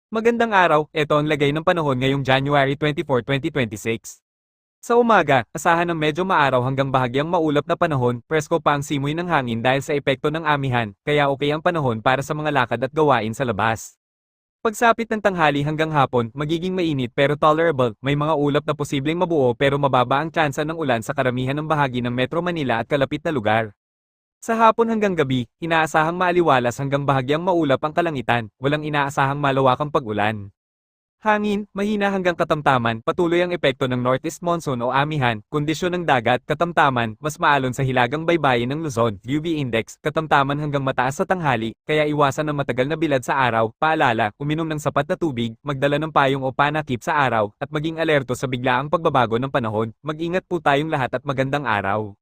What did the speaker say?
Magandang araw, eto ang lagay ng panahon ngayong January 24, 2026. Sa umaga, asahan ng medyo maaraw hanggang bahagyang maulap na panahon, presko pa ang simoy ng hangin dahil sa epekto ng amihan, kaya okay ang panahon para sa mga lakad at gawain sa labas. Pagsapit ng tanghali hanggang hapon, magiging mainit pero tolerable, may mga ulap na posibleng mabuo pero mababa ang tsansa ng ulan sa karamihan ng bahagi ng Metro Manila at kalapit na lugar. Sa hapon hanggang gabi, inaasahang maaliwalas hanggang bahagyang maulap ang kalangitan, walang inaasahang malawakang pag-ulan. Hangin, mahina hanggang katamtaman, patuloy ang epekto ng northeast monsoon o amihan, kondisyon ng dagat, katamtaman, mas maalon sa hilagang baybayin ng Luzon, UV index, katamtaman hanggang mataas sa tanghali, kaya iwasan ng matagal na bilad sa araw, paalala, uminom ng sapat na tubig, magdala ng payong o panakip sa araw, at maging alerto sa biglaang pagbabago ng panahon, mag-ingat po tayong lahat at magandang araw.